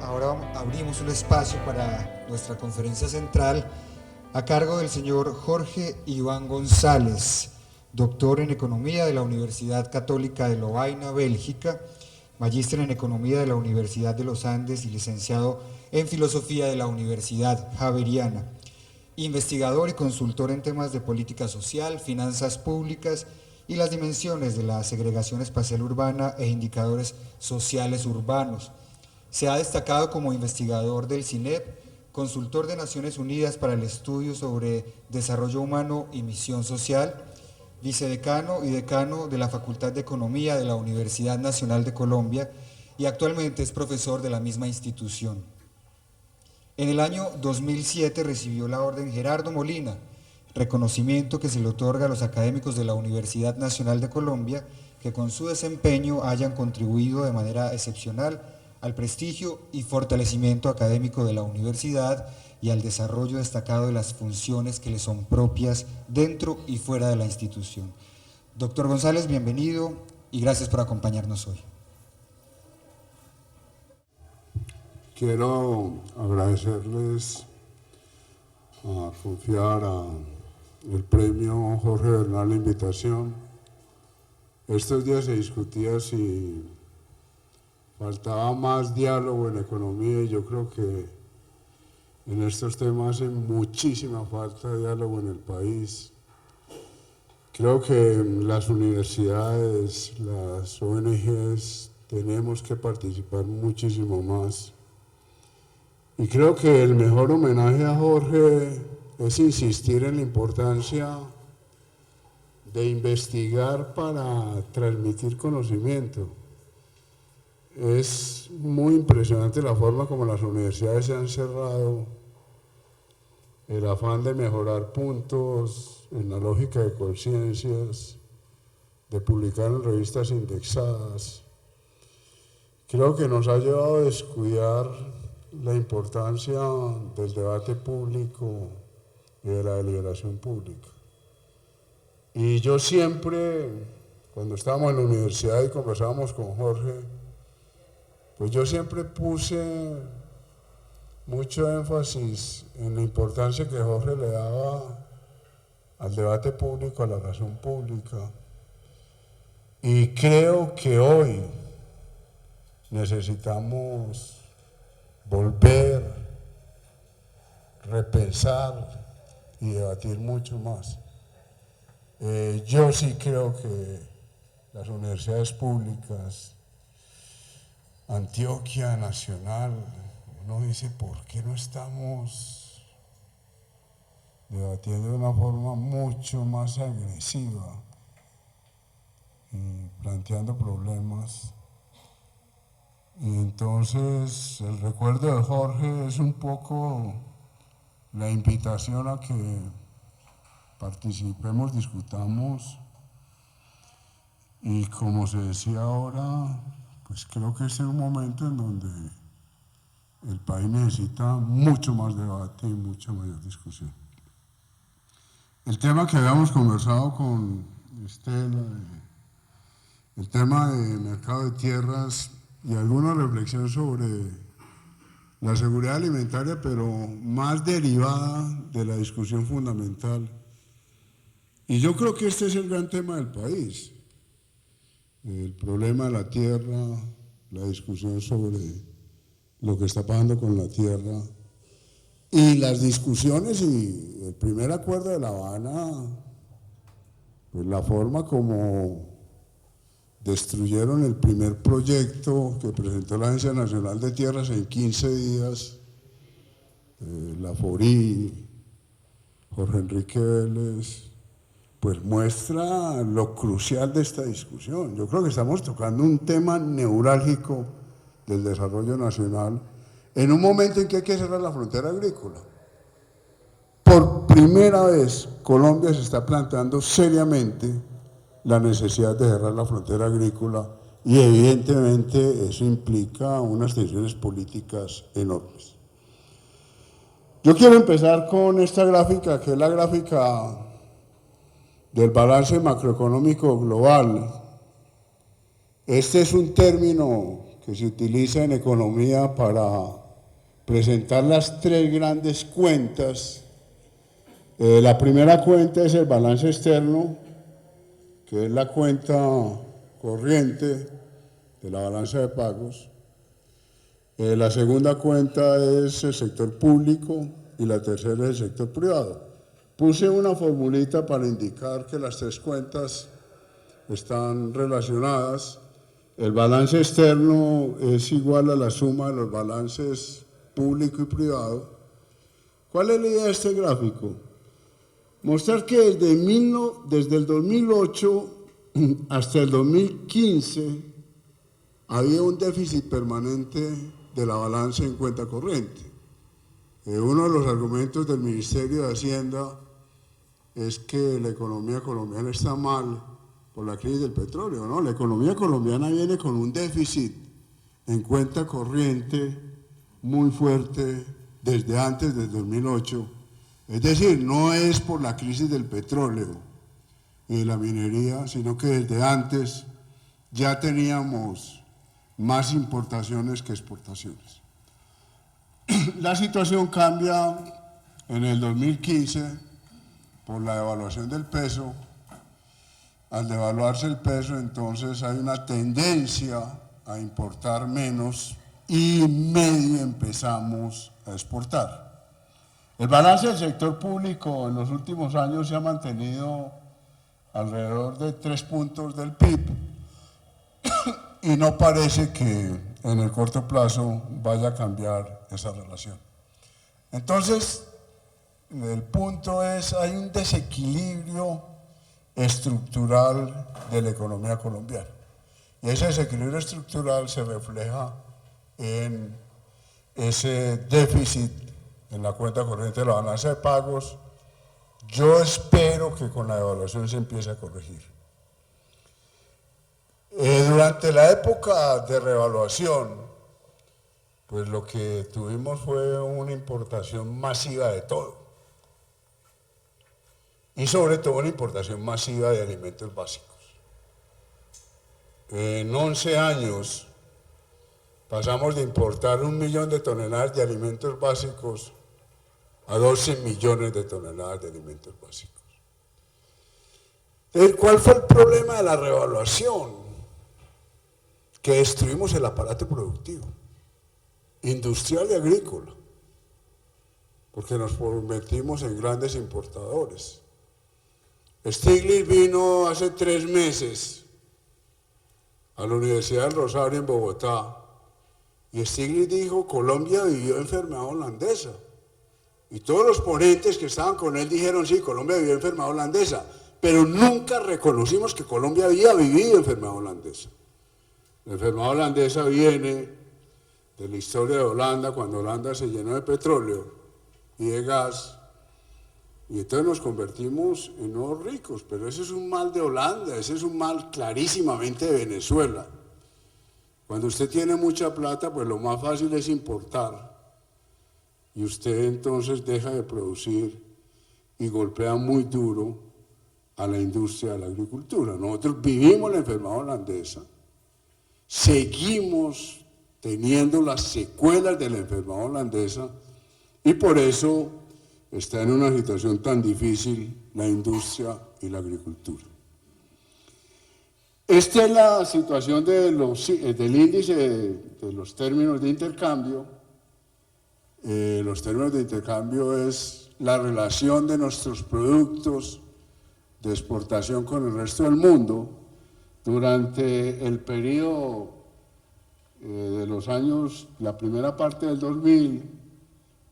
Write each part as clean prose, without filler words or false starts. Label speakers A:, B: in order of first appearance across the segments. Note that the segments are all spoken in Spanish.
A: ahora abrimos un espacio para nuestra conferencia central a cargo del señor Jorge Iván González, doctor en Economía de la Universidad Católica de Lovaina, Bélgica, magíster en Economía de la Universidad de los Andes y licenciado en Filosofía de la Universidad Javeriana, investigador y consultor en temas de política social, finanzas públicas y las dimensiones de la segregación espacial urbana e indicadores sociales urbanos. Se ha destacado como investigador del CINEP, consultor de Naciones Unidas para el estudio sobre desarrollo humano y misión social, vicedecano y decano de la Facultad de Economía de la Universidad Nacional de Colombia y actualmente es profesor de la misma institución. En el año 2007 recibió la Orden Gerardo Molina, reconocimiento que se le otorga a los académicos de la Universidad Nacional de Colombia que con su desempeño hayan contribuido de manera excepcional al prestigio y fortalecimiento académico de la universidad y al desarrollo destacado de las funciones que le son propias dentro y fuera de la institución. Doctor González, bienvenido y gracias por acompañarnos hoy.
B: Quiero agradecerles a confiar el premio Jorge Bernal la invitación. Estos días se discutía si faltaba más diálogo en economía y yo creo que en estos temas hace muchísima falta de diálogo en el país. Creo que las universidades, las ONGs tenemos que participar muchísimo más. Y creo que el mejor homenaje a Jorge es insistir en la importancia de investigar para transmitir conocimiento. Es muy impresionante la forma como las universidades se han cerrado, el afán de mejorar puntos en la lógica de conciencias, de publicar en revistas indexadas. Creo que nos ha llevado a descuidar la importancia del debate público y de la deliberación pública. Y yo siempre, cuando estábamos en la universidad y conversábamos con Jorge, pues yo siempre puse mucho énfasis en la importancia que Jorge le daba al debate público, a la razón pública. Y creo que hoy necesitamos volver, repensar y debatir mucho más. Yo sí creo que las universidades públicas, Antioquia, Nacional, uno dice, ¿por qué no estamos debatiendo de una forma mucho más agresiva y planteando problemas? Y entonces el recuerdo de Jorge es un poco la invitación a que participemos, discutamos y como se decía ahora, pues creo que este es un momento en donde el país necesita mucho más debate y mucha mayor discusión. El tema que habíamos conversado con Estela, el tema del mercado de tierras y alguna reflexión sobre la seguridad alimentaria, pero más derivada de la discusión fundamental. Y yo creo que este es el gran tema del país, el problema de la tierra, la discusión sobre lo que está pasando con la tierra y las discusiones y el primer acuerdo de La Habana, pues la forma como destruyeron el primer proyecto que presentó la Agencia Nacional de Tierras en 15 días, la FORI, Jorge Enrique Vélez, pues muestra lo crucial de esta discusión. Yo creo que estamos tocando un tema neurálgico del desarrollo nacional en un momento en que hay que cerrar la frontera agrícola. Por primera vez, Colombia se está planteando seriamente la necesidad de cerrar la frontera agrícola y evidentemente eso implica unas tensiones políticas enormes. Yo quiero empezar con esta gráfica, que es la gráfica del balance macroeconómico global. Este es un término que se utiliza en economía para presentar las tres grandes cuentas. La primera cuenta es el balance externo, que es la cuenta corriente de la balanza de pagos. La segunda cuenta es el sector público y la tercera es el sector privado. Puse una formulita para indicar que las tres cuentas están relacionadas. El balance externo es igual a la suma de los balances público y privado. ¿Cuál es la idea de este gráfico? Mostrar que desde el 2008 hasta el 2015 había un déficit permanente de la balanza en cuenta corriente. Uno de los argumentos del Ministerio de Hacienda es que la economía colombiana está mal por la crisis del petróleo, ¿no? La economía colombiana viene con un déficit en cuenta corriente muy fuerte desde antes del 2008. Es decir, no es por la crisis del petróleo y de la minería, sino que desde antes ya teníamos más importaciones que exportaciones. La situación cambia en el 2015 por la devaluación del peso. Al devaluarse el peso, entonces hay una tendencia a importar menos y medio empezamos a exportar. El balance del sector público en los últimos años se ha mantenido alrededor de 3 puntos del PIB y no parece que en el corto plazo vaya a cambiar esa relación. Entonces, el punto es, hay un desequilibrio estructural de la economía colombiana. Y ese desequilibrio estructural se refleja en ese déficit en la cuenta corriente de la balanza de pagos. Yo espero que con la devaluación se empiece a corregir. Durante la época de revaluación, pues lo que tuvimos fue una importación masiva de todo. Y sobre todo una importación masiva de alimentos básicos. En 11 años pasamos de importar 1 millón de toneladas de alimentos básicos a 12 millones de toneladas de alimentos básicos. ¿Cuál fue el problema de la revaluación? Que destruimos el aparato productivo, industrial y agrícola, porque nos convertimos en grandes importadores. Stiglitz vino hace 3 meses a la Universidad del Rosario en Bogotá y Stiglitz dijo: Colombia vivió enfermedad holandesa. Y todos los ponentes que estaban con él dijeron: sí, Colombia vivió enfermedad holandesa, pero nunca reconocimos que Colombia había vivido enfermedad holandesa. La enfermedad holandesa viene de la historia de Holanda, cuando Holanda se llenó de petróleo y de gas. Y entonces nos convertimos en nuevos ricos, pero ese es un mal de Holanda, ese es un mal clarísimamente de Venezuela. Cuando usted tiene mucha plata, pues lo más fácil es importar, y usted entonces deja de producir y golpea muy duro a la industria de la agricultura. Nosotros vivimos la enfermedad holandesa, seguimos teniendo las secuelas de la enfermedad holandesa, y por eso está en una situación tan difícil la industria y la agricultura. Esta es la situación del índice de los términos de intercambio. Los términos de intercambio es la relación de nuestros productos de exportación con el resto del mundo. Durante el periodo de los años, la primera parte del 2000,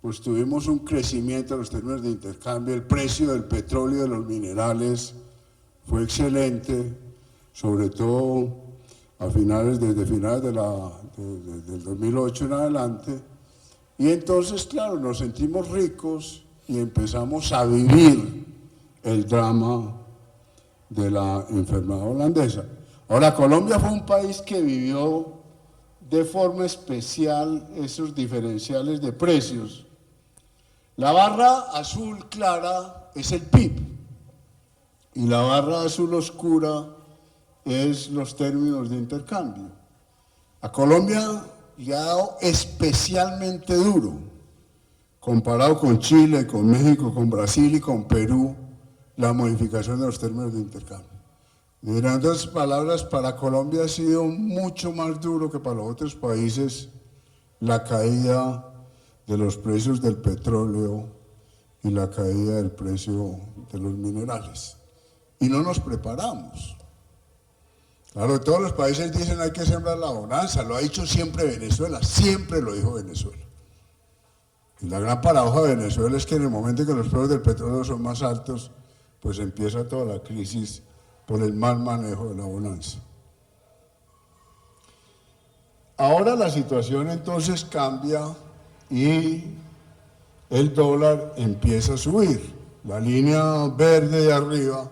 B: pues tuvimos un crecimiento en los términos de intercambio. El precio del petróleo y de los minerales fue excelente, sobre todo desde finales del 2008 en adelante. Y entonces, claro, nos sentimos ricos y empezamos a vivir el drama de la enfermedad holandesa. Ahora, Colombia fue un país que vivió de forma especial esos diferenciales de precios. La barra azul clara es el PIB y la barra azul oscura es los términos de intercambio. A Colombia le ha dado especialmente duro, comparado con Chile, con México, con Brasil y con Perú, la modificación de los términos de intercambio. En otras palabras, para Colombia ha sido mucho más duro que para los otros países la caída de los precios del petróleo y la caída del precio de los minerales. Y no nos preparamos. Claro, todos los países dicen hay que sembrar la bonanza, lo ha dicho siempre Venezuela, siempre lo dijo Venezuela. Y la gran paradoja de Venezuela es que en el momento en que los precios del petróleo son más altos, pues empieza toda la crisis por el mal manejo de la bonanza. Ahora la situación entonces cambia y el dólar empieza a subir. La línea verde de arriba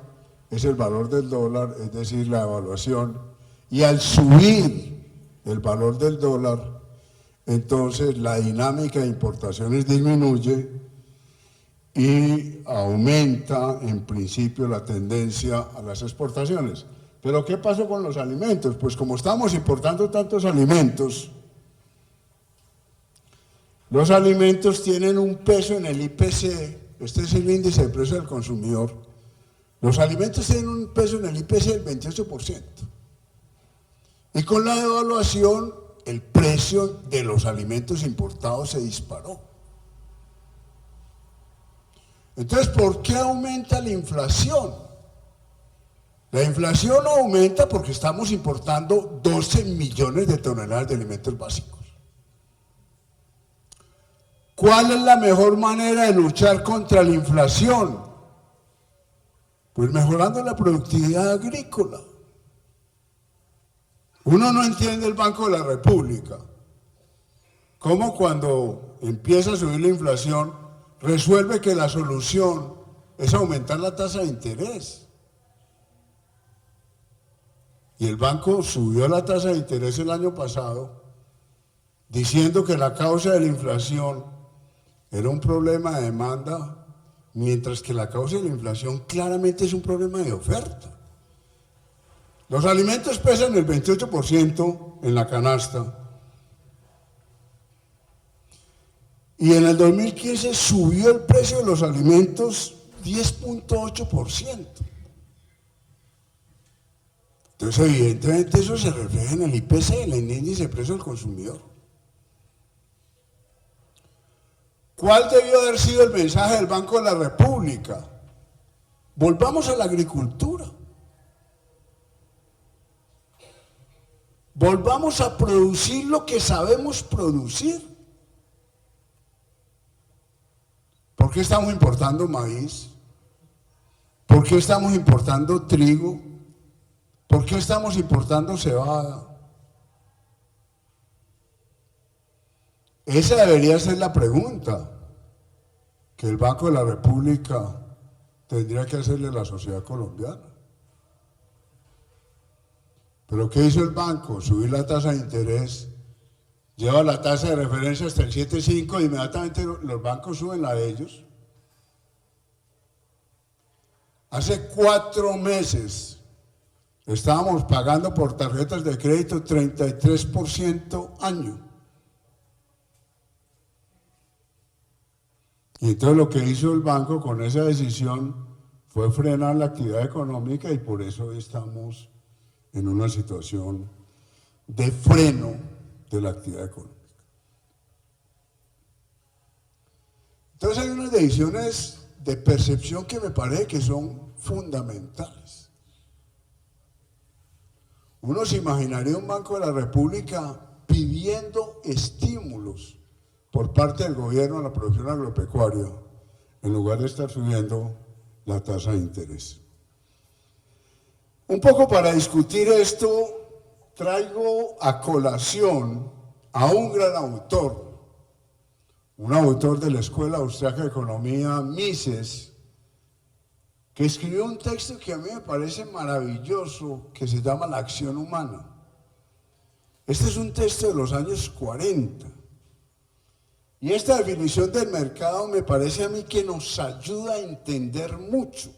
B: es el valor del dólar, es decir, la evaluación. Y al subir el valor del dólar, entonces la dinámica de importaciones disminuye y aumenta en principio la tendencia a las exportaciones. Pero ¿qué pasó con los alimentos? Pues como estamos importando tantos alimentos, los alimentos tienen un peso en el IPC, este es el índice de precio del consumidor, los alimentos tienen un peso en el IPC del 28%. Y con la devaluación, el precio de los alimentos importados se disparó. Entonces, ¿por qué aumenta la inflación? La inflación aumenta porque estamos importando 12 millones de toneladas de alimentos básicos. ¿Cuál es la mejor manera de luchar contra la inflación? Pues mejorando la productividad agrícola. Uno no entiende el Banco de la República. ¿Cómo cuando empieza a subir la inflación resuelve que la solución es aumentar la tasa de interés? Y el banco subió la tasa de interés el año pasado, diciendo que la causa de la inflación era un problema de demanda, mientras que la causa de la inflación claramente es un problema de oferta. Los alimentos pesan el 28% en la canasta. Y en el 2015 subió el precio de los alimentos 10.8%. Entonces, evidentemente, eso se refleja en el IPC, en el índice de precio del consumidor. ¿Cuál debió haber sido el mensaje del Banco de la República? Volvamos a la agricultura. Volvamos a producir lo que sabemos producir. ¿Por qué estamos importando maíz? ¿Por qué estamos importando trigo? ¿Por qué estamos importando cebada? Esa debería ser la pregunta que el Banco de la República tendría que hacerle a la sociedad colombiana. ¿Pero qué hizo el banco? Subir la tasa de interés, lleva la tasa de referencia hasta el 7.5 y inmediatamente los bancos suben la de ellos. Hace 4 meses estábamos pagando por tarjetas de crédito 33% año. Y entonces lo que hizo el banco con esa decisión fue frenar la actividad económica y por eso estamos en una situación de freno de la actividad económica. Entonces hay unas decisiones de percepción que me parece que son fundamentales. Uno se imaginaría un Banco de la República pidiendo estímulos por parte del gobierno a la producción agropecuaria, en lugar de estar subiendo la tasa de interés. Un poco para discutir esto, traigo a colación a un gran autor, un autor de la Escuela Austriaca de Economía, Mises, que escribió un texto que a mí me parece maravilloso, que se llama La acción humana. Este es un texto de los años 40. Y esta definición del mercado me parece a mí que nos ayuda a entender mucho.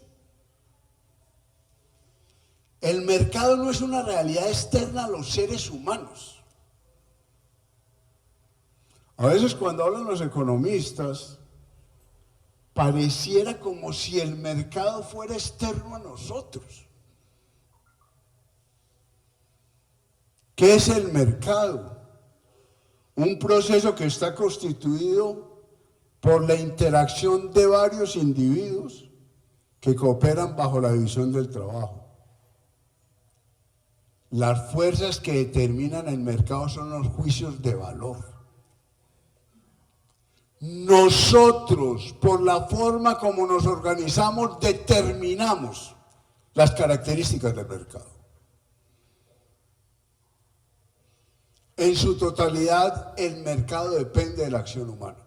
B: El mercado no es una realidad externa a los seres humanos. A veces cuando hablan los economistas, pareciera como si el mercado fuera externo a nosotros. ¿Qué es el mercado? Un proceso que está constituido por la interacción de varios individuos que cooperan bajo la división del trabajo. Las fuerzas que determinan el mercado son los juicios de valor. Nosotros, por la forma como nos organizamos, determinamos las características del mercado. En su totalidad, el mercado depende de la acción humana.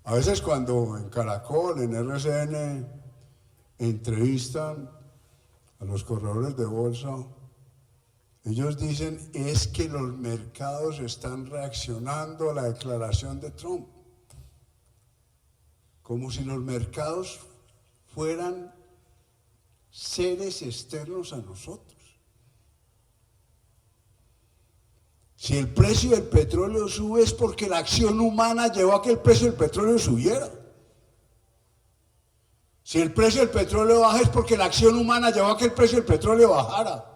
B: A veces cuando en Caracol, en RCN, entrevistan a los corredores de bolsa, ellos dicen es que los mercados están reaccionando a la declaración de Trump, como si los mercados fueran seres externos a nosotros. Si el precio del petróleo sube es porque la acción humana llevó a que el precio del petróleo subiera. Si el precio del petróleo baja es porque la acción humana llevó a que el precio del petróleo bajara.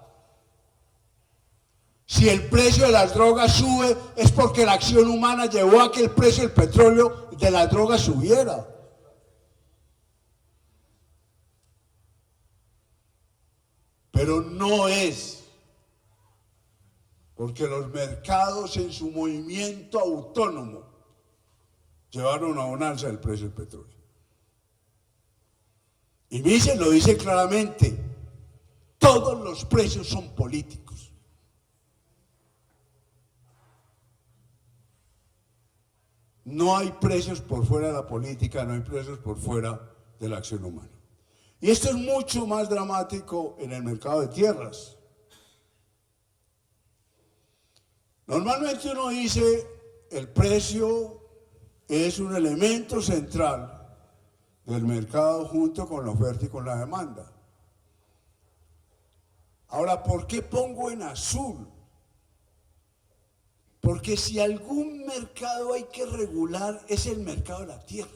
B: Si el precio de las drogas sube es porque la acción humana llevó a que el precio del petróleo de las drogas subiera. Pero no es porque los mercados en su movimiento autónomo llevaron a un alza del precio del petróleo. Y Mises lo dice claramente, todos los precios son políticos. No hay precios por fuera de la política, no hay precios por fuera de la acción humana. Y esto es mucho más dramático en el mercado de tierras. Normalmente uno dice, el precio es un elemento central del mercado junto con la oferta y con la demanda. Ahora, ¿por qué pongo en azul? Porque si algún mercado hay que regular es el mercado de la tierra.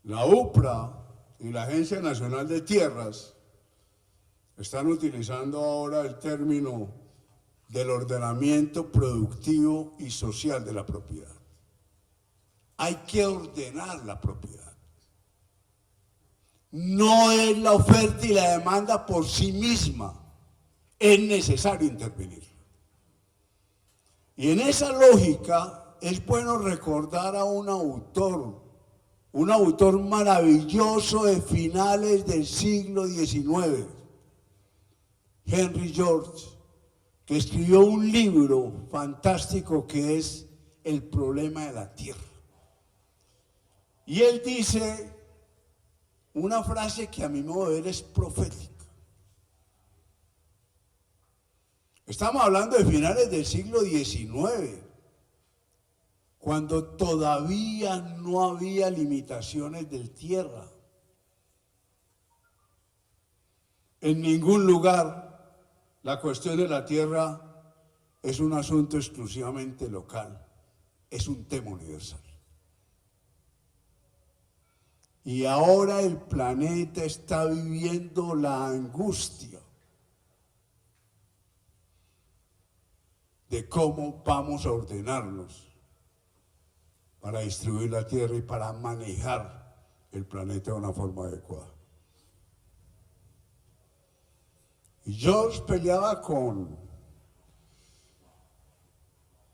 B: La UPRA y la Agencia Nacional de Tierras están utilizando ahora el término del ordenamiento productivo y social de la propiedad. Hay que ordenar la propiedad. No es la oferta y la demanda por sí misma. Es necesario intervenir. Y en esa lógica es bueno recordar a un autor maravilloso de finales del siglo XIX, Henry George, que escribió un libro fantástico que es El problema de la tierra. Y él dice una frase que a mi modo de ver es profética. Estamos hablando de finales del siglo XIX, cuando todavía no había limitaciones de tierra. En ningún lugar la cuestión de la tierra es un asunto exclusivamente local, es un tema universal. Y ahora el planeta está viviendo la angustia de cómo vamos a ordenarnos para distribuir la tierra y para manejar el planeta de una forma adecuada. Y George peleaba con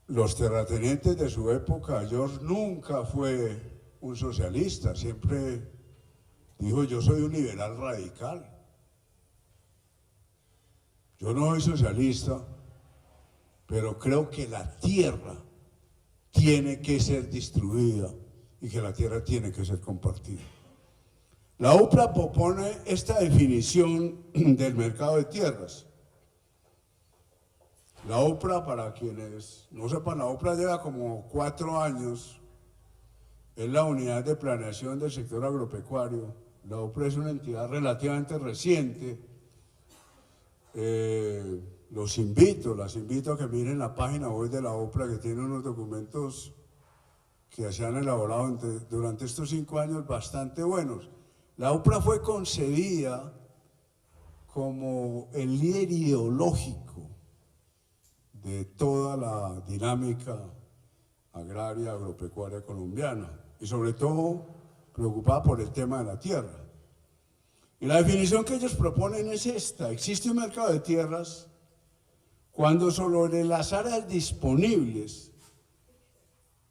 B: los terratenientes de su época. George nunca fue un socialista, siempre dijo: yo soy un liberal radical. Yo no soy socialista, pero creo que la tierra tiene que ser distribuida y que la tierra tiene que ser compartida. La UPRA propone esta definición del mercado de tierras. La UPRA, para quienes no sepan, la UPRA lleva como 4 años, es la unidad de planeación del sector agropecuario. La UPRA es una entidad relativamente reciente, las invito a que miren la página web de la OPRA, que tiene unos documentos que se han elaborado durante estos 5 años bastante buenos. La OPRA fue concebida como el líder ideológico de toda la dinámica agraria, agropecuaria colombiana, y sobre todo preocupada por el tema de la tierra. Y la definición que ellos proponen es esta: existe un mercado de tierras cuando sobre las áreas disponibles,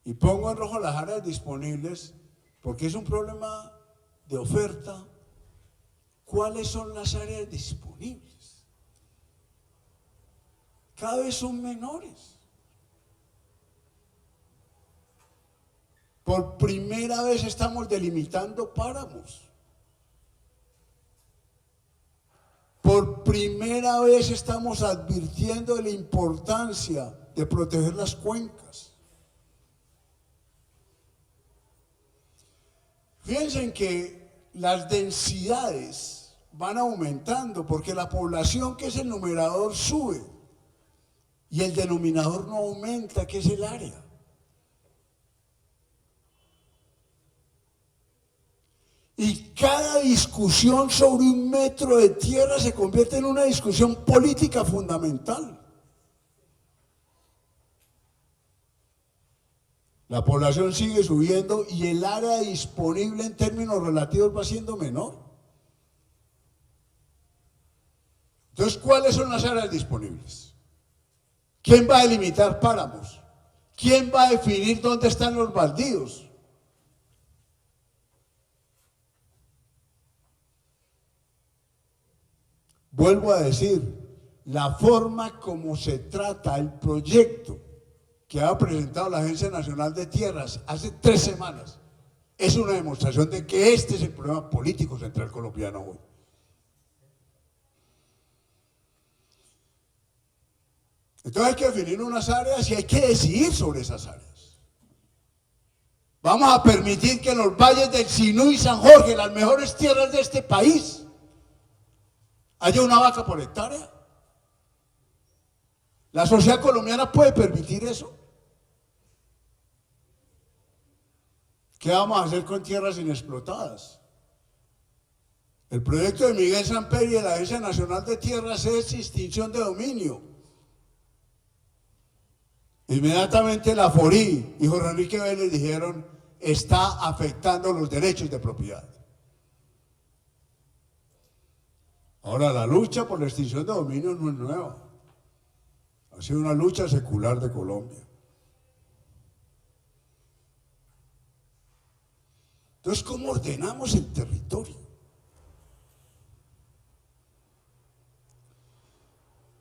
B: y pongo en rojo las áreas disponibles porque es un problema de oferta, ¿cuáles son las áreas disponibles? Cada vez son menores. Por primera vez estamos delimitando páramos. Por primera vez estamos advirtiendo de la importancia de proteger las cuencas. Fíjense que las densidades van aumentando porque la población, que es el numerador, sube y el denominador no aumenta, que es el área. Y cada discusión sobre un metro de tierra se convierte en una discusión política fundamental. La población sigue subiendo y el área disponible en términos relativos va siendo menor. Entonces, ¿cuáles son las áreas disponibles? ¿Quién va a delimitar páramos? ¿Quién va a definir dónde están los baldíos? Vuelvo a decir, la forma como se trata el proyecto que ha presentado la Agencia Nacional de Tierras hace 3 semanas es una demostración de que este es el problema político central colombiano hoy. Entonces hay que definir unas áreas y hay que decidir sobre esas áreas. Vamos a permitir que en los valles del Sinú y San Jorge, las mejores tierras de este país, haya una vaca por hectárea. ¿La sociedad colombiana puede permitir eso? ¿Qué vamos a hacer con tierras inexplotadas? El proyecto de Miguel Samper y de la Agencia Nacional de Tierras es extinción de dominio. Inmediatamente la FORI y Jorge Enrique Vélez dijeron: está afectando los derechos de propiedad. Ahora, la lucha por la extinción de dominio no es nueva. Ha sido una lucha secular de Colombia. Entonces, ¿cómo ordenamos el territorio?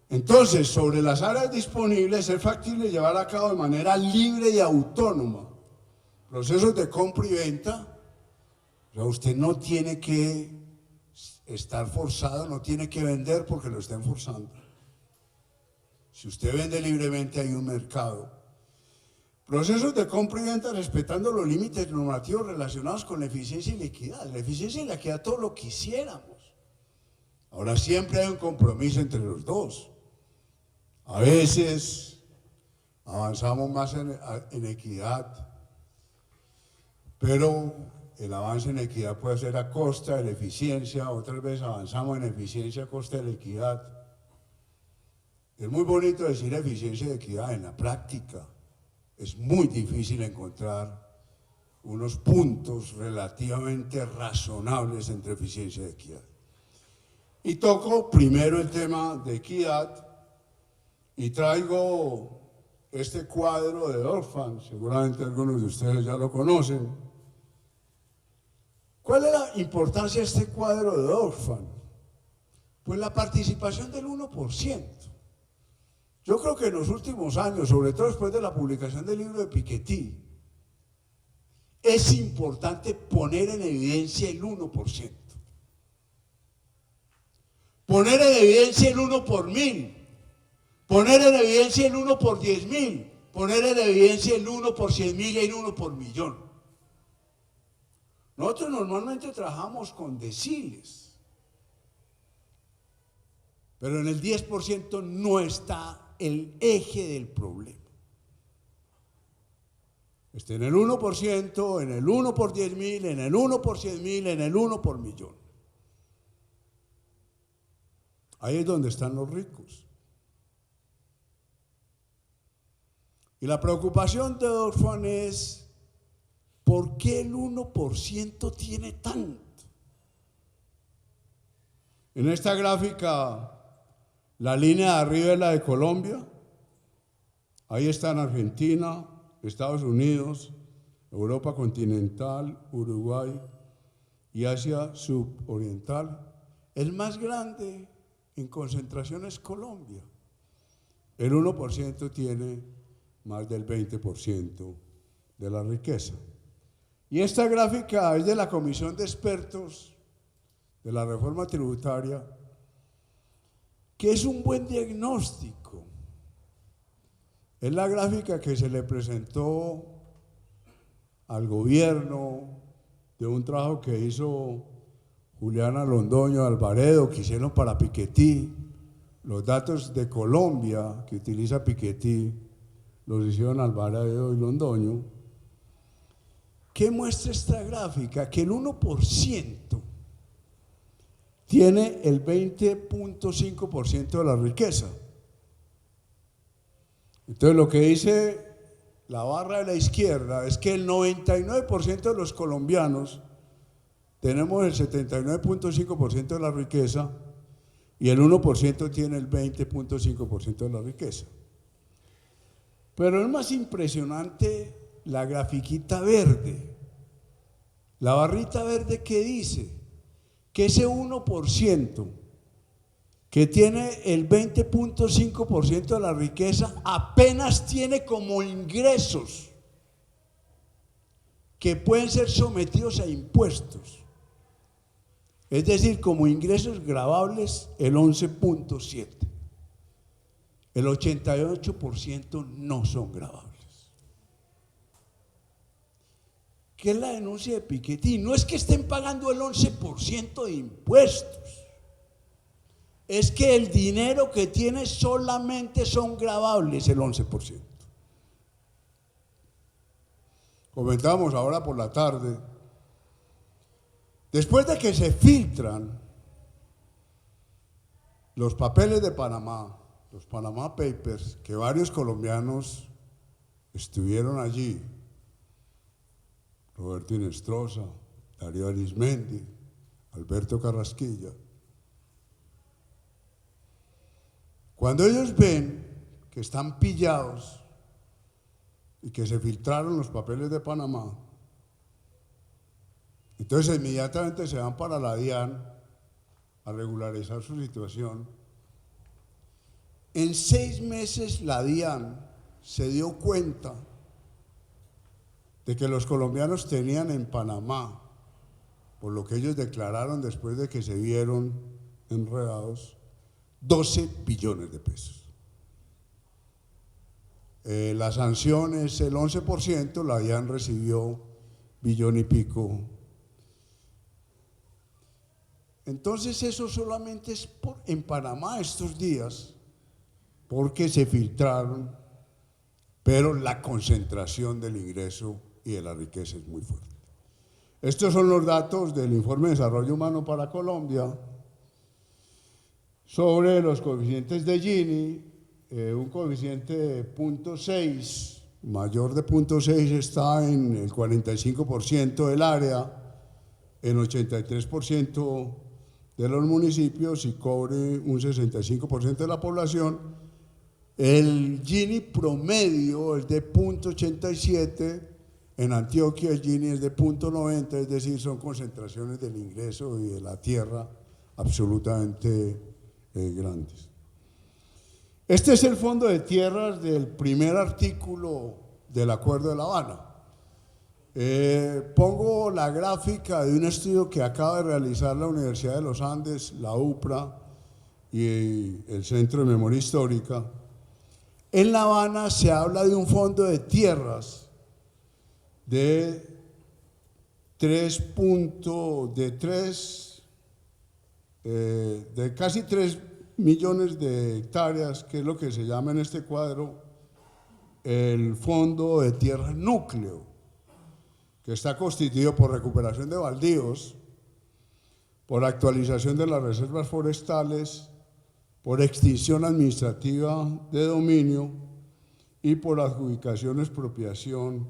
B: Entonces, sobre las áreas disponibles es factible llevar a cabo de manera libre y autónoma procesos de compra y venta. O sea, usted no tiene que estar forzado, no tiene que vender porque lo estén forzando. Si usted vende libremente, hay un mercado. Procesos de compra y venta respetando los límites normativos relacionados con la eficiencia y la equidad. La eficiencia y la equidad, todo lo quisiéramos. Ahora, siempre hay un compromiso entre los dos. A veces avanzamos más en equidad, pero el avance en equidad puede ser a costa de la eficiencia. Otras veces avanzamos en eficiencia a costa de la equidad. Es muy bonito decir eficiencia y equidad. En la práctica es muy difícil encontrar unos puntos relativamente razonables entre eficiencia y equidad. Y toco primero el tema de equidad y traigo este cuadro de Dorfman. Seguramente algunos de ustedes ya lo conocen. ¿Cuál es la importancia de este cuadro de Dorfman? Pues la participación del 1%. Yo creo que en los últimos años, sobre todo después de la publicación del libro de Piketty, es importante poner en evidencia el 1%. Poner en evidencia el 1 por 1000. Poner en evidencia el 1 por 10.000. Poner en evidencia el 1 por 100.000 y el 1 por millón. Nosotros normalmente trabajamos con deciles. Pero en el 10% no está el eje del problema. Está en el 1%, en el 1 por 10.000, en el 1 por 100.000, en el 1 por millón. Ahí es donde están los ricos. Y la preocupación de Oxfam es, ¿por qué el 1% tiene tanto? En esta gráfica, la línea de arriba es la de Colombia. Ahí están Argentina, Estados Unidos, Europa continental, Uruguay y Asia suboriental. El más grande en concentración es Colombia. El 1% tiene más del 20% de la riqueza. Y esta gráfica es de la Comisión de Expertos de la Reforma Tributaria, que es un buen diagnóstico. Es la gráfica que se le presentó al gobierno de un trabajo que hizo Juliana Londoño Alvaredo, que hicieron para Piketty. Los datos de Colombia que utiliza Piketty los hicieron Alvaredo y Londoño. ¿Qué muestra esta gráfica? Que el 1% tiene el 20.5% de la riqueza. Entonces lo que dice la barra de la izquierda es que el 99% de los colombianos tenemos el 79.5% de la riqueza y el 1% tiene el 20.5% de la riqueza. Pero es más impresionante la grafiquita verde, la barrita verde que dice que ese 1% que tiene el 20.5% de la riqueza apenas tiene como ingresos que pueden ser sometidos a impuestos. Es decir, como ingresos gravables el 11.7%. El 88% no son gravables. ¿Qué es la denuncia de Piketty? No es que estén pagando el 11% de impuestos. Es que el dinero que tiene solamente son gravables el 11%. Comentábamos ahora por la tarde, después de que se filtran los papeles de Panamá, los Panama Papers, que varios colombianos estuvieron allí, Roberto Inestrosa, Darío Arismendi, Alberto Carrasquilla. Cuando ellos ven que están pillados y que se filtraron los papeles de Panamá, entonces inmediatamente se van para la DIAN a regularizar su situación. En 6 meses la DIAN se dio cuenta de que los colombianos tenían en Panamá, por lo que ellos declararon después de que se vieron enredados, 12 billones de pesos. La sanción es el 11%, la DIAN recibió billón y pico. Entonces eso solamente es en Panamá estos días, porque se filtraron, pero la concentración del ingreso y de la riqueza es muy fuerte. Estos son los datos del Informe de Desarrollo Humano para Colombia sobre los coeficientes de Gini. Un coeficiente de 0.6, mayor de 0.6 está en el 45% del área, en 83% de los municipios y cobre un 65% de la población. El Gini promedio es de 0.87, en Antioquia el Gini es de 0.90, es decir, son concentraciones del ingreso y de la tierra absolutamente grandes. Este es el fondo de tierras del primer artículo del Acuerdo de La Habana. Pongo la gráfica de un estudio que acaba de realizar la Universidad de los Andes, la UPRA y el Centro de Memoria Histórica. En La Habana se habla de un fondo de tierras de casi 3 millones de hectáreas, que es lo que se llama en este cuadro el Fondo de Tierra Núcleo, que está constituido por recuperación de baldíos, por actualización de las reservas forestales, por extinción administrativa de dominio y por adjudicación, expropiación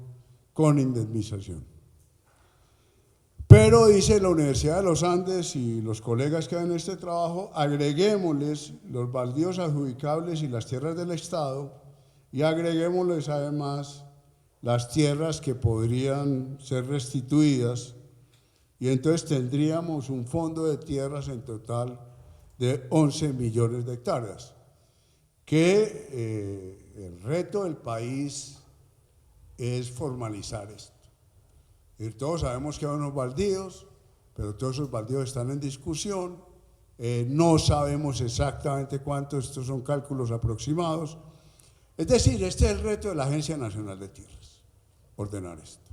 B: con indemnización. Pero dice la Universidad de los Andes y los colegas que hacen este trabajo, agreguémosles los baldíos adjudicables y las tierras del Estado y agreguémosles además las tierras que podrían ser restituidas, y entonces tendríamos un fondo de tierras en total de 11 millones de hectáreas, que el reto del país es formalizar esto. Y todos sabemos que hay unos baldíos, pero todos esos baldíos están en discusión, no sabemos exactamente cuántos, estos son cálculos aproximados. Es decir, este es el reto de la Agencia Nacional de Tierras, ordenar esto.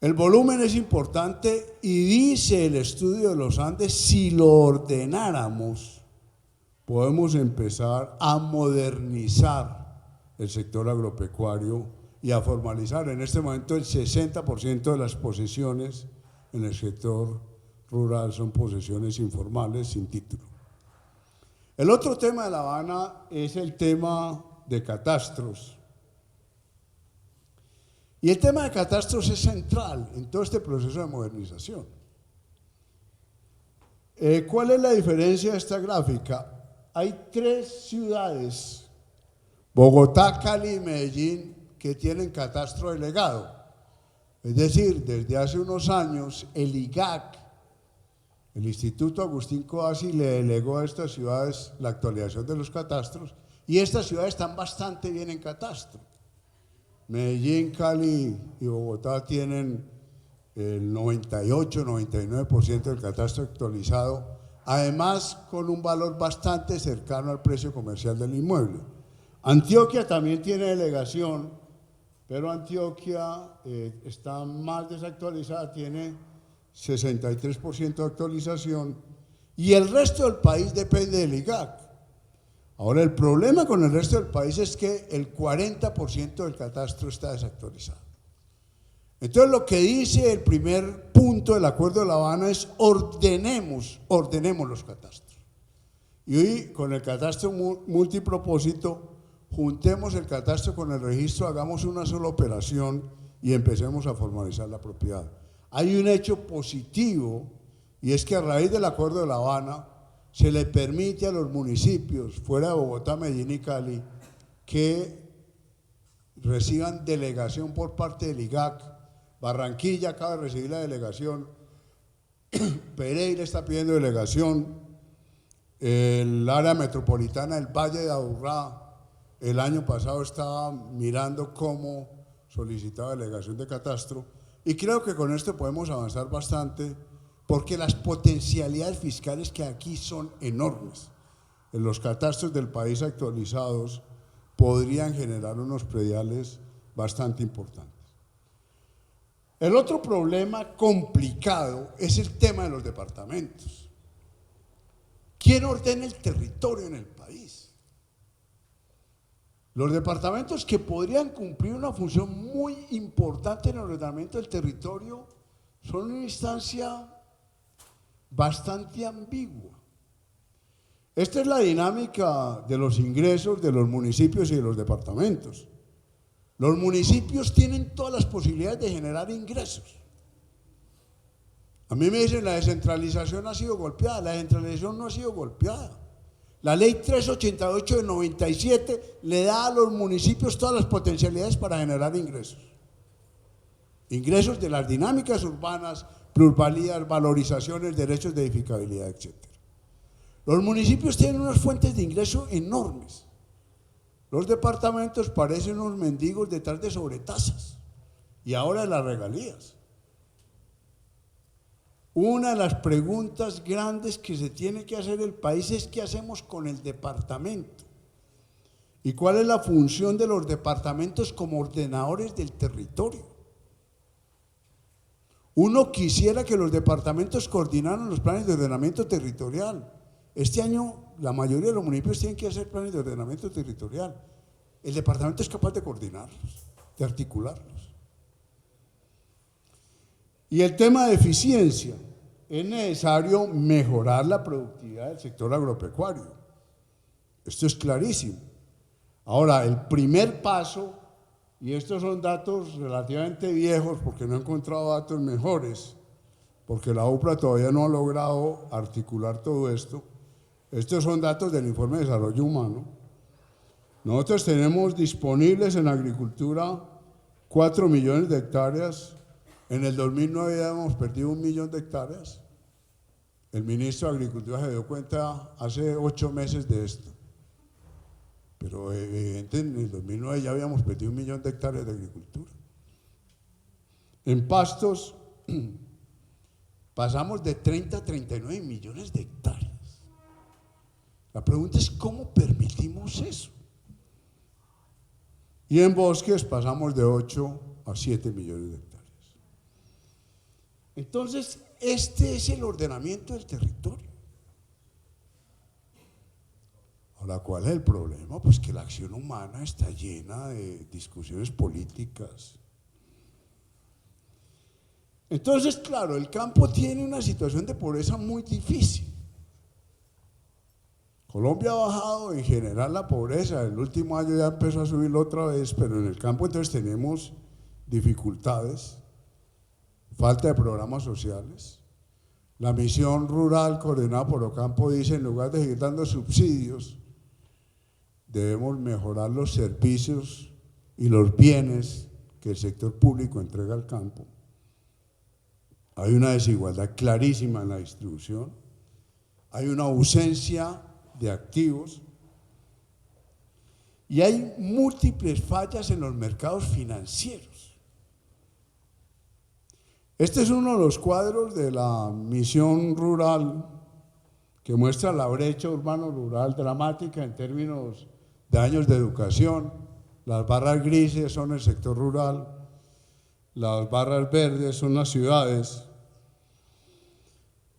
B: El volumen es importante y dice el estudio de los Andes, si lo ordenáramos, podemos empezar a modernizar el sector agropecuario y a formalizar. En este momento el 60% de las posesiones en el sector rural son posesiones informales sin título. El otro tema de La Habana es el tema de catastros. Y el tema de catastros es central en todo este proceso de modernización. ¿Cuál es la diferencia de esta gráfica? Hay 3 ciudades, Bogotá, Cali y Medellín, que tienen catastro delegado. Es decir, desde hace unos años el IGAC, el Instituto Agustín Codazzi, le delegó a estas ciudades la actualización de los catastros, y estas ciudades están bastante bien en catastro. Medellín, Cali y Bogotá tienen el 98-99% del catastro actualizado, además con un valor bastante cercano al precio comercial del inmueble. Antioquia también tiene delegación, pero Antioquia está más desactualizada, tiene 63% de actualización, y el resto del país depende del IGAC. Ahora, el problema con el resto del país es que el 40% del catastro está desactualizado. Entonces, lo que dice el primer punto del Acuerdo de La Habana es ordenemos los catastros. Y hoy, con el catastro multipropósito, juntemos el catastro con el registro, hagamos una sola operación y empecemos a formalizar la propiedad. Hay un hecho positivo, y es que a raíz del Acuerdo de La Habana se le permite a los municipios fuera de Bogotá, Medellín y Cali que reciban delegación por parte del IGAC. Barranquilla acaba de recibir la delegación, Pereira está pidiendo delegación, el área metropolitana del Valle de Aburrá el año pasado estaba mirando cómo solicitaba delegación de catastro, y creo que con esto podemos avanzar bastante, porque las potencialidades fiscales que aquí son enormes. En los catastros del país actualizados podrían generar unos prediales bastante importantes. El otro problema complicado es el tema de los departamentos. ¿Quién ordena el territorio en el país? Los departamentos, que podrían cumplir una función muy importante en el ordenamiento del territorio, son una instancia bastante ambigua. Esta es la dinámica de los ingresos de los municipios y de los departamentos. Los municipios tienen todas las posibilidades de generar ingresos. A mí me dicen, la descentralización ha sido golpeada. La descentralización no ha sido golpeada. La ley 388 de 97 le da a los municipios todas las potencialidades para generar ingresos. Ingresos de las dinámicas urbanas, plusvalías, valorizaciones, derechos de edificabilidad, etc. Los municipios tienen unas fuentes de ingreso enormes. Los departamentos parecen unos mendigos detrás de sobretasas y ahora de las regalías. Una de las preguntas grandes que se tiene que hacer el país es qué hacemos con el departamento y cuál es la función de los departamentos como ordenadores del territorio. Uno quisiera que los departamentos coordinaran los planes de ordenamiento territorial, Este año la mayoría de los municipios tienen que hacer planes de ordenamiento territorial. El departamento es capaz de coordinarlos, de articularlos. Y el tema de eficiencia, es necesario mejorar la productividad del sector agropecuario. Esto es clarísimo. Ahora, el primer paso, y estos son datos relativamente viejos porque no he encontrado datos mejores, porque la UPRA todavía no ha logrado articular todo esto. Estos son datos del Informe de Desarrollo Humano. Nosotros tenemos disponibles en agricultura 4 millones de hectáreas. En el 2009 ya hemos perdido 1 millón de hectáreas. El ministro de Agricultura se dio cuenta hace 8 meses de esto. Pero evidentemente en el 2009 ya habíamos perdido 1 millón de hectáreas de agricultura. En pastos pasamos de 30 a 39 millones de hectáreas. La pregunta es ¿cómo permitimos eso? Y en bosques pasamos de 8 a 7 millones de hectáreas. Entonces, este es el ordenamiento del territorio. Ahora, ¿cuál es el problema? Pues que la acción humana está llena de discusiones políticas. Entonces, claro, el campo tiene una situación de pobreza muy difícil. Colombia ha bajado en general la pobreza, el último año ya empezó a subirlo otra vez, pero en el campo entonces tenemos dificultades, falta de programas sociales. La misión rural coordinada por Ocampo dice, en lugar de seguir dando subsidios, debemos mejorar los servicios y los bienes que el sector público entrega al campo. Hay una desigualdad clarísima en la distribución, hay una ausencia de activos y hay múltiples fallas en los mercados financieros. Este es uno de los cuadros de la misión rural que muestra la brecha urbano-rural dramática en términos de años de educación. Las barras grises son el sector rural, las barras verdes son las ciudades.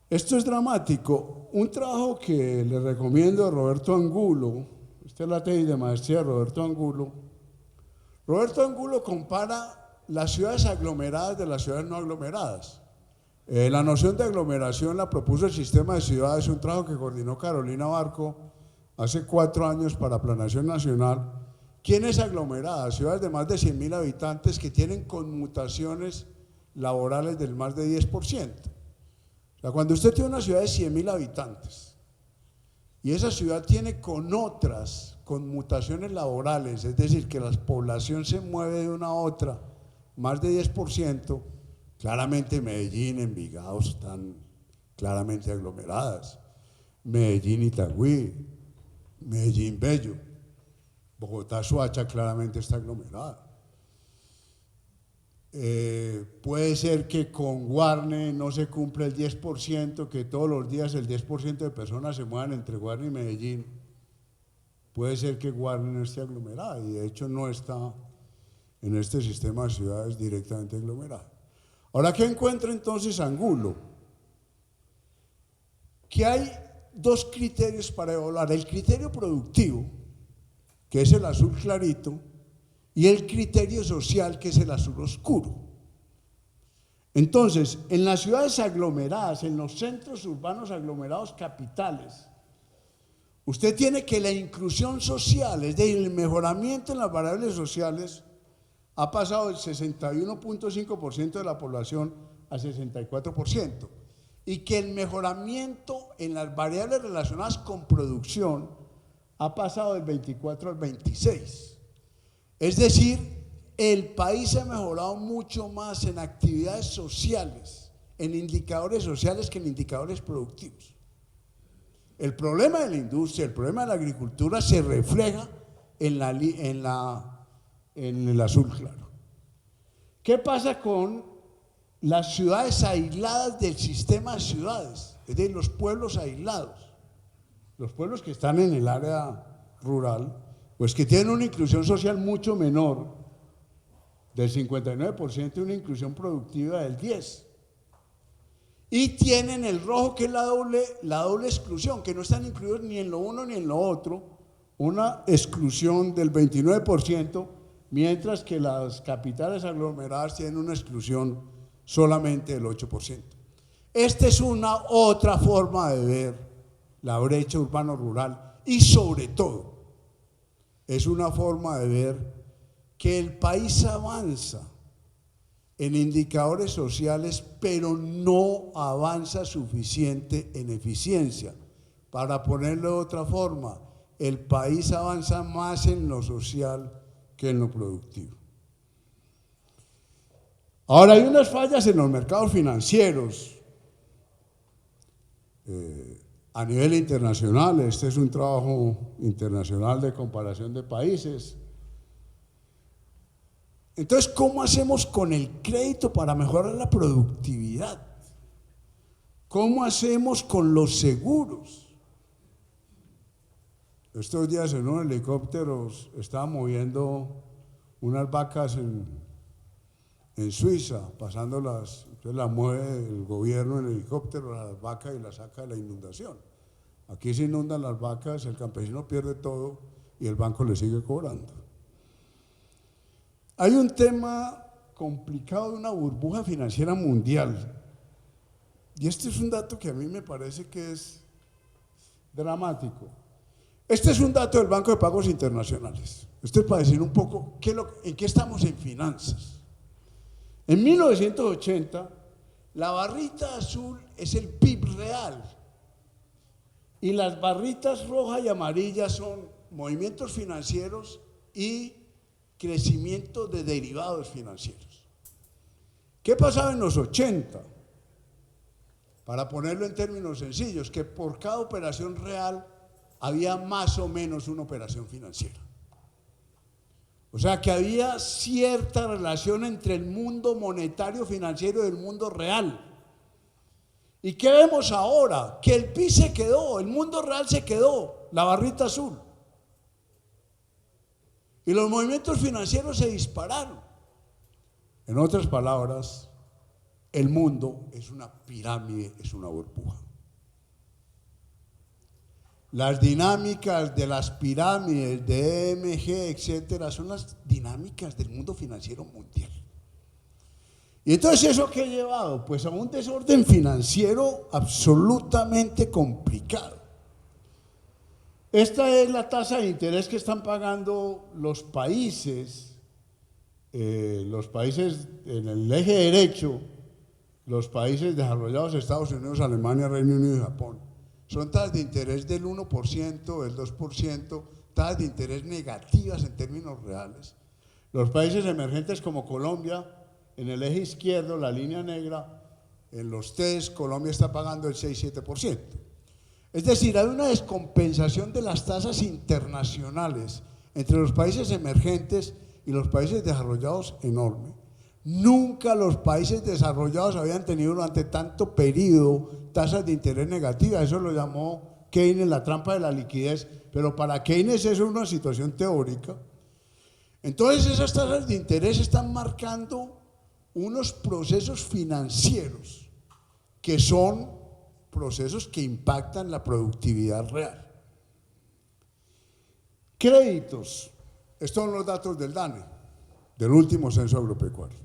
B: Esto es dramático. Un trabajo que le recomiendo a Roberto Angulo, esta es la tesis de maestría de Roberto Angulo. Roberto Angulo compara las ciudades aglomeradas de las ciudades no aglomeradas. La noción de aglomeración la propuso el Sistema de Ciudades, un trabajo que coordinó Carolina Barco hace 4 años para Planación Nacional. ¿Quién es aglomerada? Ciudades de más de 100.000 habitantes que tienen conmutaciones laborales del más de 10%. O sea, cuando usted tiene una ciudad de 100.000 habitantes y esa ciudad tiene con otras conmutaciones laborales, es decir, que la población se mueve de una a otra más de 10%, claramente Medellín, Envigado están claramente aglomeradas. Medellín, Itagüí, Medellín, Bello, Bogotá, Soacha claramente está aglomerada. Puede ser que con Guarne no se cumpla el 10%, que todos los días el 10% de personas se muevan entre Guarne y Medellín. Puede ser que Guarne no esté aglomerada y de hecho no está en este sistema de ciudades directamente aglomerada. Ahora, ¿qué encuentra entonces Angulo? Que hay 2 criterios para evaluar: el criterio productivo, que es el azul clarito, y el criterio social, que es el azul oscuro. Entonces, en las ciudades aglomeradas, en los centros urbanos aglomerados capitales, usted tiene que la inclusión social, es decir, el mejoramiento en las variables sociales, ha pasado del 61.5% de la población al 64%, y que el mejoramiento en las variables relacionadas con producción ha pasado del 24 al 26%. Es decir, el país ha mejorado mucho más en actividades sociales, en indicadores sociales que en indicadores productivos. El problema de la industria, el problema de la agricultura se refleja en el azul claro. ¿Qué pasa con las ciudades aisladas del sistema de ciudades? Es decir, los pueblos aislados, los pueblos que están en el área rural, pues que tienen una inclusión social mucho menor, del 59%, y una inclusión productiva del 10%. Y tienen el rojo, que es la doble exclusión, que no están incluidos ni en lo uno ni en lo otro, una exclusión del 29%, mientras que las capitales aglomeradas tienen una exclusión solamente del 8%. Esta es una otra forma de ver la brecha urbano-rural y sobre todo es una forma de ver que el país avanza en indicadores sociales, pero no avanza suficiente en eficiencia. Para ponerlo de otra forma, el país avanza más en lo social que en lo productivo. Ahora, hay unas fallas en los mercados financieros a nivel internacional. Este es un trabajo internacional de comparación de países. Entonces, ¿cómo hacemos con el crédito para mejorar la productividad? ¿Cómo hacemos con los seguros? Estos días en un helicóptero estaba moviendo unas vacas en Suiza, pasándolas, entonces las mueve el gobierno en helicóptero, las vacas, y las saca de la inundación. Aquí se inundan las vacas, el campesino pierde todo y el banco le sigue cobrando. Hay un tema complicado de una burbuja financiera mundial, y este es un dato que a mí me parece que es dramático. Este es un dato del Banco de Pagos Internacionales. Esto es para decir un poco en qué estamos en finanzas. En 1980, la barrita azul es el PIB real y las barritas roja y amarilla son movimientos financieros y crecimiento de derivados financieros. ¿Qué pasaba en los 80? Para ponerlo en términos sencillos, que por cada operación real había más o menos una operación financiera. O sea que había cierta relación entre el mundo monetario financiero y el mundo real. ¿Y qué vemos ahora? Que el PIB se quedó, el mundo real se quedó, la barrita azul. Y los movimientos financieros se dispararon. En otras palabras, el mundo es una pirámide, es una burbuja. Las dinámicas de las pirámides, de EMG, etcétera, son las dinámicas del mundo financiero mundial. Y entonces, ¿eso qué ha llevado? Pues a un desorden financiero absolutamente complicado. Esta es la tasa de interés que están pagando los países en el eje derecho, los países desarrollados, Estados Unidos, Alemania, Reino Unido y Japón. Son tasas de interés del 1%, del 2%, tasas de interés negativas en términos reales. Los países emergentes como Colombia, en el eje izquierdo, la línea negra, en los TES, Colombia está pagando el 6-7%. Es decir, hay una descompensación de las tasas internacionales entre los países emergentes y los países desarrollados enorme. Nunca los países desarrollados habían tenido durante tanto periodo tasas de interés negativas. Eso lo llamó Keynes la trampa de la liquidez, pero para Keynes eso es una situación teórica. Entonces esas tasas de interés están marcando unos procesos financieros que son procesos que impactan la productividad real. Créditos. Estos son los datos del DANE, del último censo agropecuario.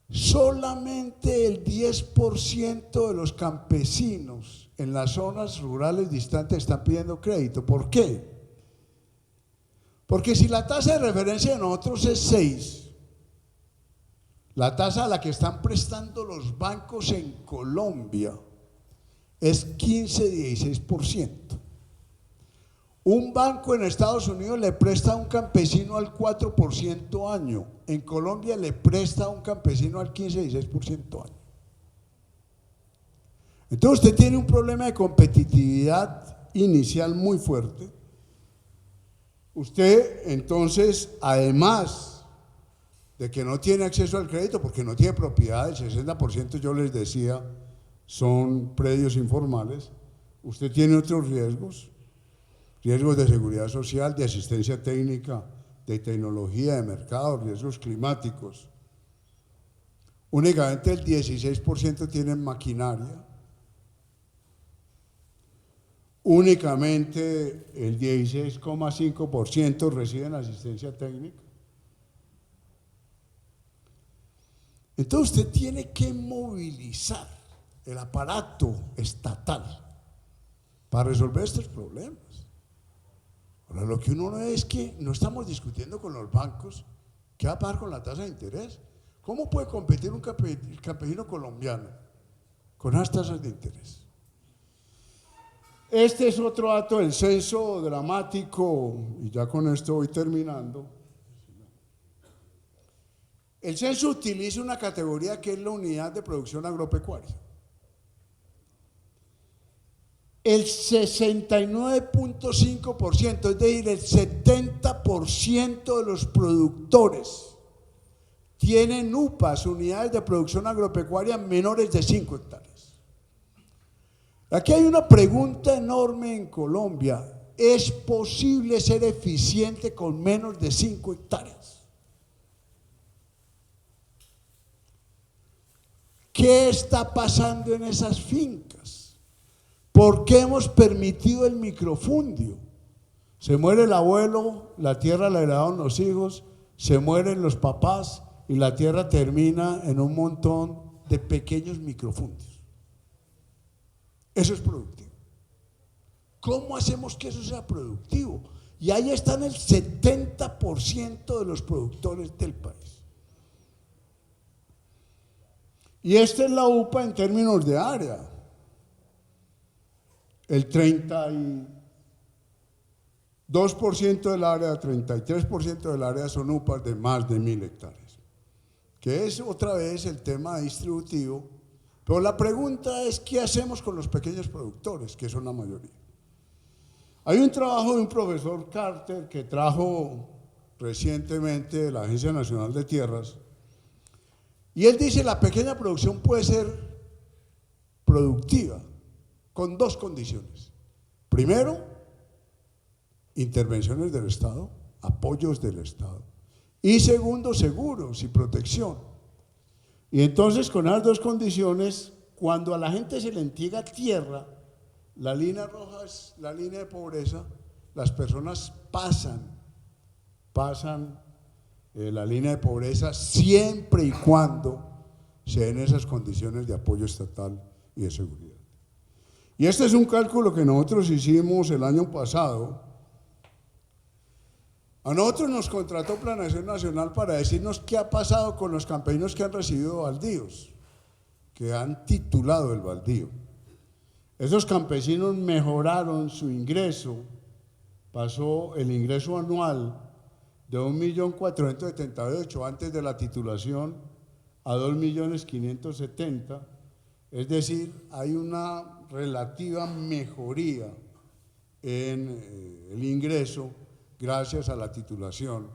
B: Solamente el 10% de los campesinos en las zonas rurales distantes están pidiendo crédito. ¿Por qué? Porque si la tasa de referencia de nosotros es 6, la tasa a la que están prestando los bancos en Colombia es 15-16%. Un banco en Estados Unidos le presta a un campesino al 4% año. En Colombia le presta a un campesino al 15-16% año. Entonces usted tiene un problema de competitividad inicial muy fuerte. Usted entonces, además de que no tiene acceso al crédito porque no tiene propiedad, el 60% yo les decía son predios informales, usted tiene otros riesgos de seguridad social, de asistencia técnica, de tecnología, de mercado, riesgos climáticos. únicamente el 16% tienen maquinaria, únicamente el 16,5% reciben asistencia técnica. Entonces usted tiene que movilizar el aparato estatal para resolver estos problemas. Ahora, lo que uno no es que no estamos discutiendo con los bancos qué va a pasar con la tasa de interés. ¿Cómo puede competir un campesino colombiano con esas tasas de interés? Este es otro dato del censo dramático, y ya con esto voy terminando. El censo utiliza una categoría que es la unidad de producción agropecuaria. El 69,5%, es decir, el 70% de los productores tienen UPAs, unidades de producción agropecuaria menores de 5 hectáreas. Aquí hay una pregunta enorme en Colombia: ¿es posible ser eficiente con menos de 5 hectáreas? ¿Qué está pasando en esas fincas? ¿Por qué hemos permitido el microfundio? Se muere el abuelo, la tierra la heredaron los hijos, se mueren los papás y la tierra termina en un montón de pequeños microfundios. Eso es productivo. ¿Cómo hacemos que eso sea productivo? Y ahí están el 70% de los productores del país. Y esta es la UPA en términos de área. El 32% del área, 33% del área son UPAs de más de 1.000 hectáreas, que es otra vez el tema distributivo. Pero la pregunta es: ¿qué hacemos con los pequeños productores, que son la mayoría? Hay un trabajo de un profesor Carter que trajo recientemente de la Agencia Nacional de Tierras, y él dice: la pequeña producción puede ser productiva con dos condiciones. Primero, intervenciones del Estado, apoyos del Estado. Y segundo, seguros y protección. Y entonces, con esas dos condiciones, cuando a la gente se le entrega tierra, la línea roja es la línea de pobreza, las personas pasan la línea de pobreza siempre y cuando se den esas condiciones de apoyo estatal y de seguridad. Y este es un cálculo que nosotros hicimos el año pasado. A nosotros nos contrató Planación Nacional para decirnos qué ha pasado con los campesinos que han recibido baldíos, que han titulado el baldío. Esos campesinos mejoraron su ingreso, pasó el ingreso anual de 1.478.000 antes de la titulación a 2.570.000, es decir, hay una relativa mejoría en el ingreso gracias a la titulación.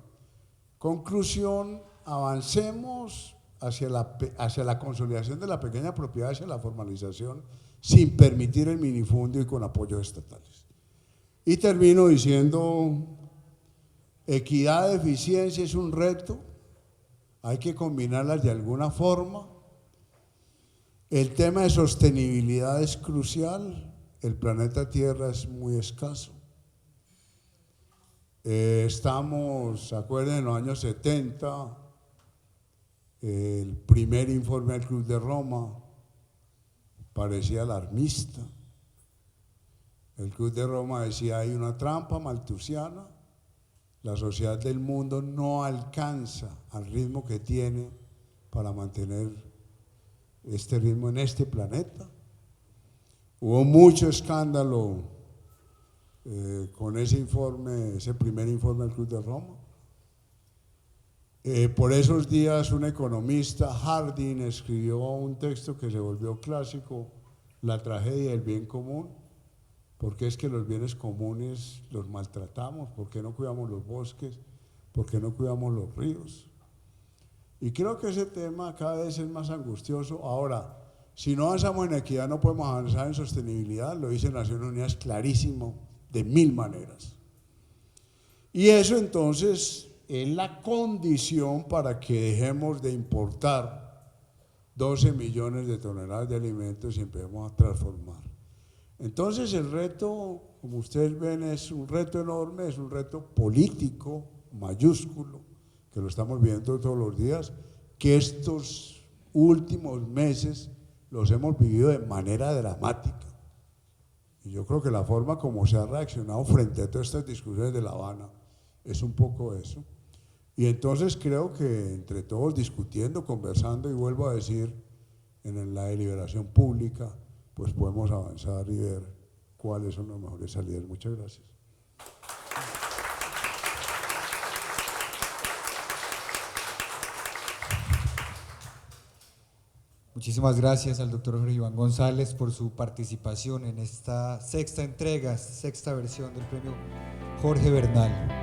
B: Conclusión: avancemos hacia la consolidación de la pequeña propiedad, hacia la formalización, sin permitir el minifundio y con apoyos estatales. Y termino diciendo: equidad, eficiencia es un reto, hay que combinarlas de alguna forma. El tema de sostenibilidad es crucial, el planeta Tierra es muy escaso. Estamos, ¿se acuerdan? En los años 70, el primer informe del Club de Roma parecía alarmista. El Club de Roma decía: hay una trampa malthusiana, la sociedad del mundo no alcanza al ritmo que tiene para mantener este ritmo en este planeta. Hubo mucho escándalo con ese informe, ese primer informe del Club de Roma. Por esos días un economista, Harding, escribió un texto que se volvió clásico: la tragedia del bien común. ¿Por qué es que los bienes comunes los maltratamos? ¿Por qué no cuidamos los bosques? ¿Por qué no cuidamos los ríos? Y creo que ese tema cada vez es más angustioso. Ahora, si no avanzamos en equidad, no podemos avanzar en sostenibilidad, lo dice Naciones Unidas clarísimo, de 1000 maneras. Y eso entonces es la condición para que dejemos de importar 12 millones de toneladas de alimentos y empecemos a transformar. Entonces el reto, como ustedes ven, es un reto enorme, es un reto político mayúsculo, que lo estamos viendo todos los días, que estos últimos meses los hemos vivido de manera dramática. Y yo creo que la forma como se ha reaccionado frente a todas estas discusiones de La Habana es un poco eso. Y entonces creo que entre todos discutiendo, conversando, y vuelvo a decir, en la deliberación pública, pues podemos avanzar y ver cuáles son las mejores salidas. Muchas gracias.
A: Muchísimas gracias al doctor Jorge Iván González por su participación en esta sexta entrega, sexta versión del premio Jorge Bernal.